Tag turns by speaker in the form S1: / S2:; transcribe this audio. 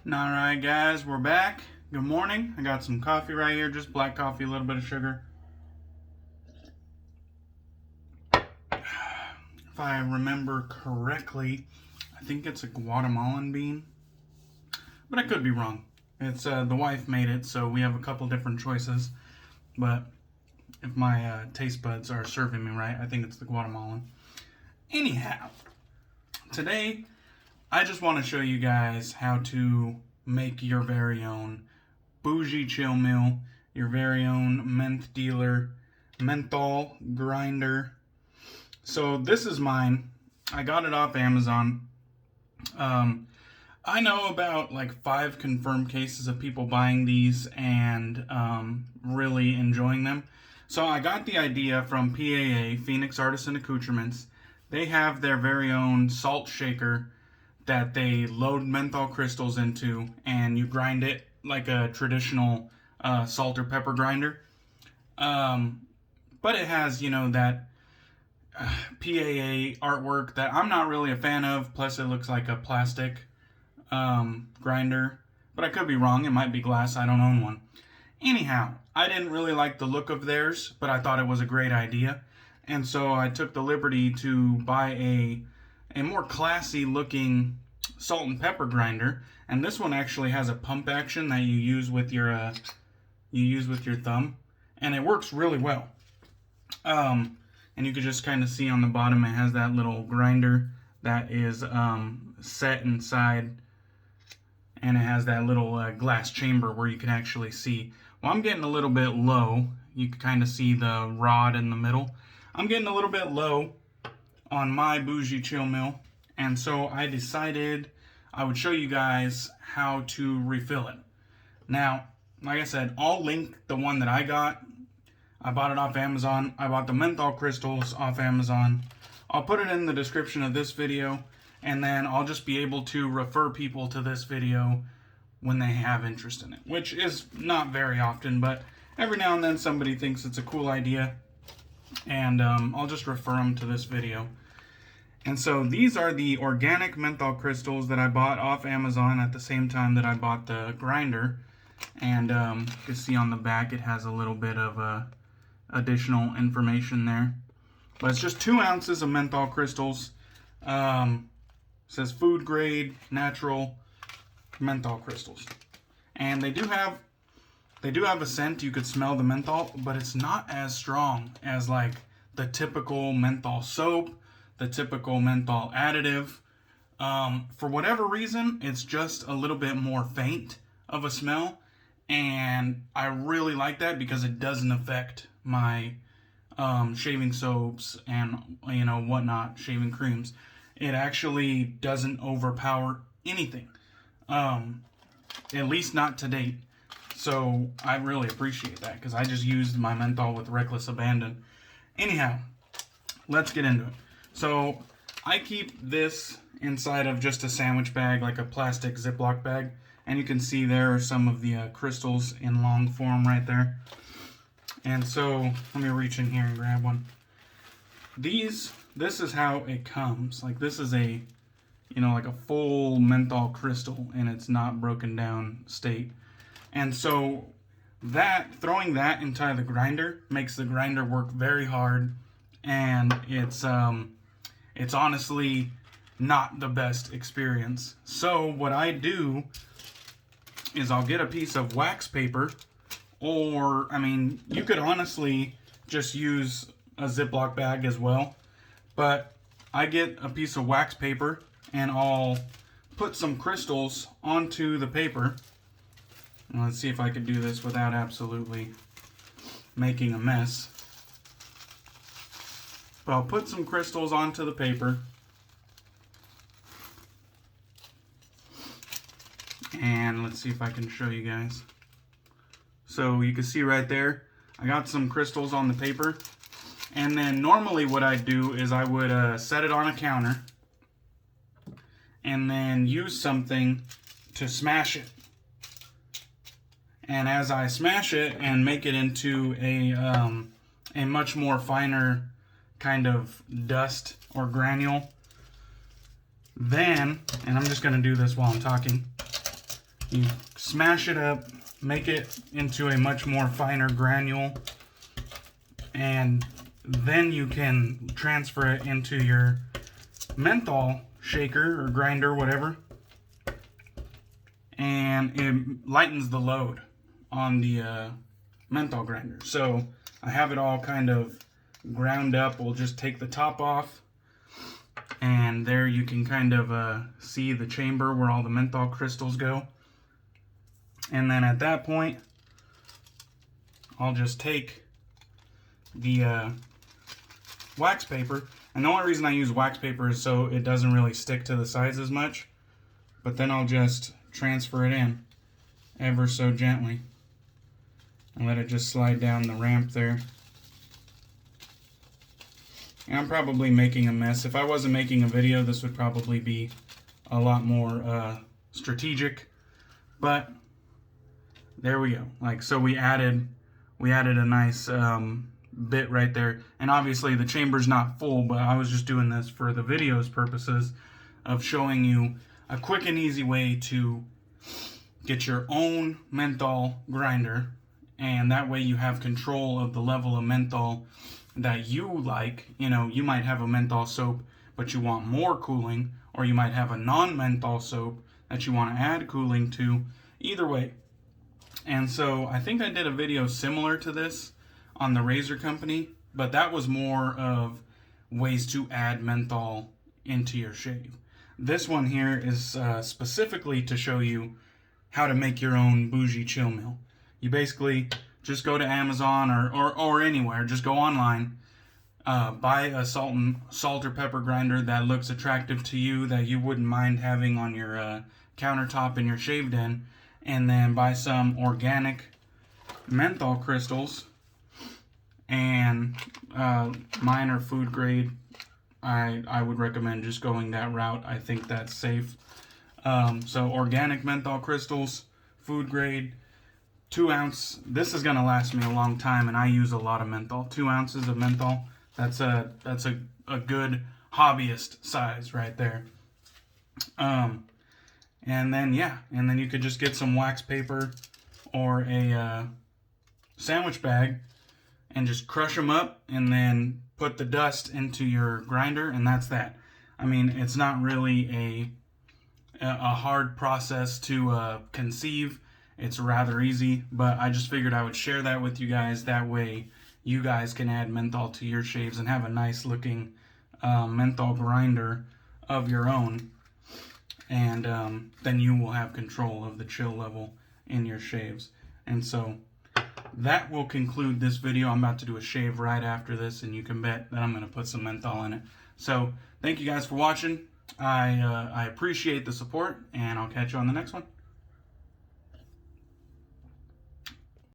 S1: Alright guys, we're back. Good morning. I got some coffee right here, just black coffee, a little bit of sugar. If I remember correctly, I think it's a Guatemalan bean, but I could be wrong. It's the wife made it, so we have a couple different choices, but if my taste buds are serving me right, I think it's the Guatemalan. Anyhow, today I just want to show you guys how to make your very own bougie chill mill, your very own menthol grinder. So this is mine. I got it off Amazon. I know about like 5 confirmed cases of people buying these and really enjoying them. So I got the idea from PAA, Phoenix Artisan Accoutrements. They have their very own salt shaker that they load menthol crystals into, and you grind it like a traditional salt or pepper grinder. But it has, you know, that PAA artwork that I'm not really a fan of, plus it looks like a plastic grinder. But I could be wrong, it might be glass, I don't own one. Anyhow, I didn't really like the look of theirs, but I thought it was a great idea. And so I took the liberty to buy a more classy looking salt and pepper grinder. And this one actually has a pump action that you use with your thumb, and it works really well. And you can just kind of see on the bottom it has that little grinder that is set inside, and it has that little glass chamber where you can actually see. Well, I'm getting a little bit low. You can kind of see the rod in the middle. I'm getting a little bit low on my bougie chill mill, and so I decided I would show you guys how to refill it. Now, like I said, I'll link the one that I got. I bought it off Amazon. I bought the menthol crystals off Amazon. I'll put it in the description of this video, and then I'll just be able to refer people to this video when they have interest in it, which is not very often, but every now and then somebody thinks it's a cool idea, and I'll just refer them to this video. And so these are the organic menthol crystals that I bought off Amazon at the same time that I bought the grinder. And you can see on the back it has a little bit of additional information there. But it's just 2 ounces of menthol crystals. It says food grade, natural menthol crystals. And they do have a scent. You could smell the menthol, but it's not as strong as like the typical menthol soap, the typical menthol additive. For whatever reason, it's just a little bit more faint of a smell, and I really like that because it doesn't affect my shaving soaps and whatnot, shaving creams. It actually doesn't overpower anything, at least not to date. So I really appreciate that because I just used my menthol with reckless abandon. Anyhow, let's get into it. So I keep this inside of just a sandwich bag, like a plastic Ziploc bag. And you can see there are some of the crystals in long form right there. And so let me reach in here and grab one. This is how it comes. Like this is a, like a full menthol crystal, and it's not broken down state. And so throwing that into the grinder makes the grinder work very hard, and it's honestly not the best experience. So what I do is I'll get a piece of wax paper, or you could honestly just use a Ziploc bag as well, but I get a piece of wax paper and I'll put some crystals onto the paper. And let's see if I can do this without absolutely making a mess. But I'll put some crystals onto the paper. And let's see if I can show you guys. So you can see right there, I got some crystals on the paper. And then normally what I'd do is I would set it on a counter and then use something to smash it. And as I smash it and make it into a much more finer kind of dust or granule, then, and I'm just going to do this while I'm talking, You smash it up, make it into a much more finer granule, and then you can transfer it into your menthol shaker or grinder, whatever, and it lightens the load on the menthol grinder. So I have it all kind of ground up. We'll just take the top off, and there you can kind of see the chamber where all the menthol crystals go. And then at that point, I'll just take the wax paper. And the only reason I use wax paper is so it doesn't really stick to the sides as much. But then I'll just transfer it in ever so gently and let it just slide down the ramp there. And I'm probably making a mess. If I wasn't making a video, this would probably be a lot more strategic. But there we go. Like, so we added a nice bit right there. And obviously the chamber's not full, but I was just doing this for the video's purposes of showing you a quick and easy way to get your own menthol grinder, and that way you have control of the level of menthol that you like. You know, you might have a menthol soap but you want more cooling, or you might have a non-menthol soap that you want to add cooling to. Either way. And so I think I did a video similar to this on the razor company, but that was more of ways to add menthol into your shave. This one here is specifically to show you how to make your own bougie chill mill. You basically just go to Amazon or anywhere, just go online, buy a salt or pepper grinder that looks attractive to you, that you wouldn't mind having on your countertop in your shave den, and then buy some organic menthol crystals. And mine are food grade. I would recommend just going that route. I think that's safe. So organic menthol crystals, food grade, 2 ounce. This is gonna last me a long time, and I use a lot of menthol. 2 ounces of menthol. That's a good hobbyist size right there. And then you could just get some wax paper or a sandwich bag and just crush them up, and then put the dust into your grinder, and that's that. I mean, it's not really a hard process to conceive. It's rather easy, but I just figured I would share that with you guys. That way you guys can add menthol to your shaves and have a nice looking menthol grinder of your own. And then you will have control of the chill level in your shaves. And so that will conclude this video. I'm about to do a shave right after this, and you can bet that I'm going to put some menthol in it. So thank you guys for watching. I appreciate the support, and I'll catch you on the next one.